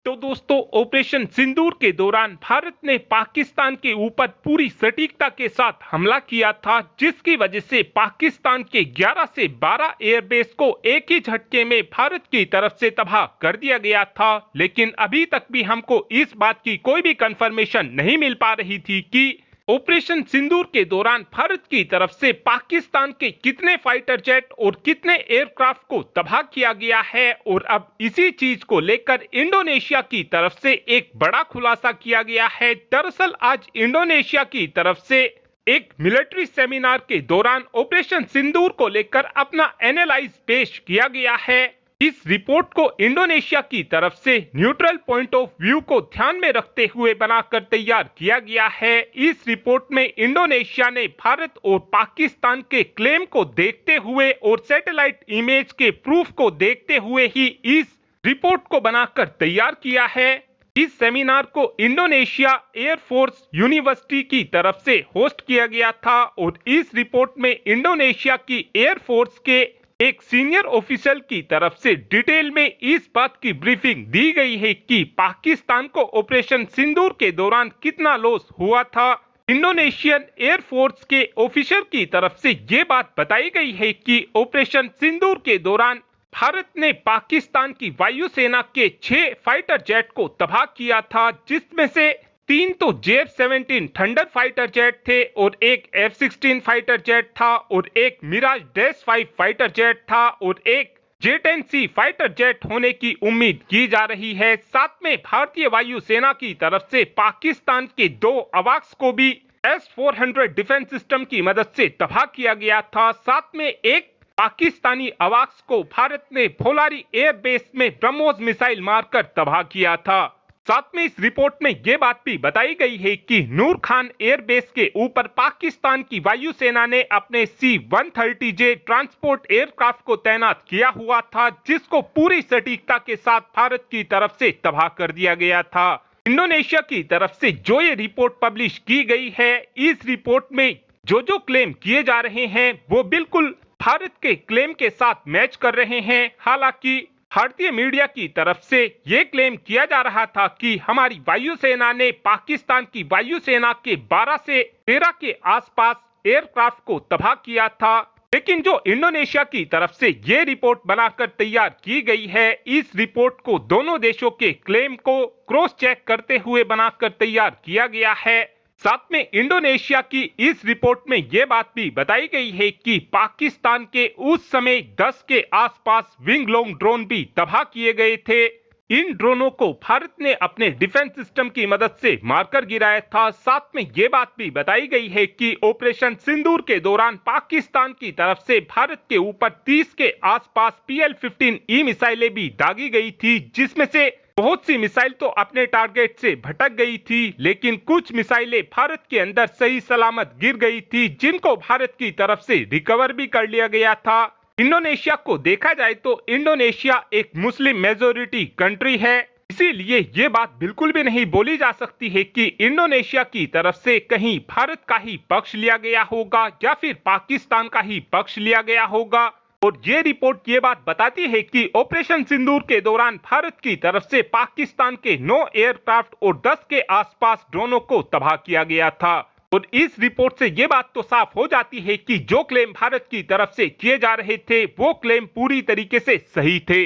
तो दोस्तों, ऑपरेशन सिंदूर के दौरान भारत ने पाकिस्तान के ऊपर पूरी सटीकता के साथ हमला किया था, जिसकी वजह से पाकिस्तान के 11 से 12 एयरबेस को एक ही झटके में भारत की तरफ से तबाह कर दिया गया था। लेकिन अभी तक भी हमको इस बात की कोई भी कंफर्मेशन नहीं मिल पा रही थी कि ऑपरेशन सिंदूर के दौरान भारत की तरफ से पाकिस्तान के कितने फाइटर जेट और कितने एयरक्राफ्ट को तबाह किया गया है। और अब इसी चीज को लेकर इंडोनेशिया की तरफ से एक बड़ा खुलासा किया गया है। दरअसल आज इंडोनेशिया की तरफ से एक मिलिट्री सेमिनार के दौरान ऑपरेशन सिंदूर को लेकर अपना एनालाइज पेश किया गया है। इस रिपोर्ट को इंडोनेशिया की तरफ से न्यूट्रल पॉइंट ऑफ व्यू को ध्यान में रखते हुए बनाकर तैयार किया गया है। इस रिपोर्ट में इंडोनेशिया ने भारत और पाकिस्तान के क्लेम को देखते हुए और सैटेलाइट इमेज के प्रूफ को देखते हुए ही इस रिपोर्ट को बनाकर तैयार किया है। इस सेमिनार को इंडोनेशिया एयरफोर्स यूनिवर्सिटी की तरफ से होस्ट किया गया था और इस रिपोर्ट में इंडोनेशिया की एयरफोर्स के एक सीनियर ऑफिसर की तरफ से डिटेल में इस बात की ब्रीफिंग दी गई है कि पाकिस्तान को ऑपरेशन सिंदूर के दौरान कितना लॉस हुआ था। इंडोनेशियन एयरफोर्स के ऑफिसर की तरफ से ये बात बताई गई है कि ऑपरेशन सिंदूर के दौरान भारत ने पाकिस्तान की वायुसेना के 6 फाइटर जेट को तबाह किया था, जिसमें से 3 तो JF-17 थंडर फाइटर जेट थे और एक F-16 फाइटर जेट था और एक मिराज -5 फाइटर जेट था और एक J-10C फाइटर जेट होने की उम्मीद की जा रही है। साथ में भारतीय वायुसेना की तरफ से पाकिस्तान के 2 अवाक्स को भी S-400 डिफेंस सिस्टम की मदद से तबाह किया गया था। साथ में एक पाकिस्तानी अवाक्स को भारत ने भोलारी एयरबेस में ब्रह्मोस मिसाइल मारकर तबाह किया था। साथ में इस रिपोर्ट में यह बात भी बताई गई है कि नूर खान एयरबेस के ऊपर पाकिस्तान की वायुसेना ने अपने C-130J ट्रांसपोर्ट एयरक्राफ्ट को तैनात किया हुआ था, जिसको पूरी सटीकता के साथ भारत की तरफ से तबाह कर दिया गया था। इंडोनेशिया की तरफ से जो ये रिपोर्ट पब्लिश की गई है, इस रिपोर्ट में जो क्लेम किए जा रहे हैं वो बिल्कुल भारत के क्लेम के साथ मैच कर रहे हैं। हालांकि भारतीय मीडिया की तरफ से यह क्लेम किया जा रहा था कि हमारी वायुसेना ने पाकिस्तान की वायुसेना के 12 से 13 के आसपास एयरक्राफ्ट को तबाह किया था। लेकिन जो इंडोनेशिया की तरफ से यह रिपोर्ट बनाकर तैयार की गई है, इस रिपोर्ट को दोनों देशों के क्लेम को क्रॉस चेक करते हुए बनाकर तैयार किया गया है। साथ में इंडोनेशिया की इस रिपोर्ट में यह बात भी बताई गई है कि पाकिस्तान के उस समय 10 के आसपास विंग लोंग ड्रोन भी तबाह किए गए थे। इन ड्रोनों को भारत ने अपने डिफेंस सिस्टम की मदद से मारकर गिराया था। साथ में यह बात भी बताई गई है कि ऑपरेशन सिंदूर के दौरान पाकिस्तान की तरफ से भारत के ऊपर 30 के आसपास PL-15E मिसाइलें भी दागी गई थी, जिसमें से बहुत सी मिसाइल तो अपने टारगेट से भटक गई थी, लेकिन कुछ मिसाइलें भारत के अंदर सही सलामत गिर गई थी, जिनको भारत की तरफ से रिकवर भी कर लिया गया था। इंडोनेशिया को देखा जाए तो इंडोनेशिया एक मुस्लिम मेजोरिटी कंट्री है, इसीलिए ये बात बिल्कुल भी नहीं बोली जा सकती है कि इंडोनेशिया की तरफ से कहीं भारत का ही पक्ष लिया गया होगा या फिर पाकिस्तान का ही पक्ष लिया गया होगा। और ये रिपोर्ट ये बात बताती है कि ऑपरेशन सिंदूर के दौरान भारत की तरफ से पाकिस्तान के 9 एयरक्राफ्ट और 10 के आसपास ड्रोनों को तबाह किया गया था। और इस रिपोर्ट से ये बात तो साफ हो जाती है कि जो क्लेम भारत की तरफ से किए जा रहे थे वो क्लेम पूरी तरीके से सही थे।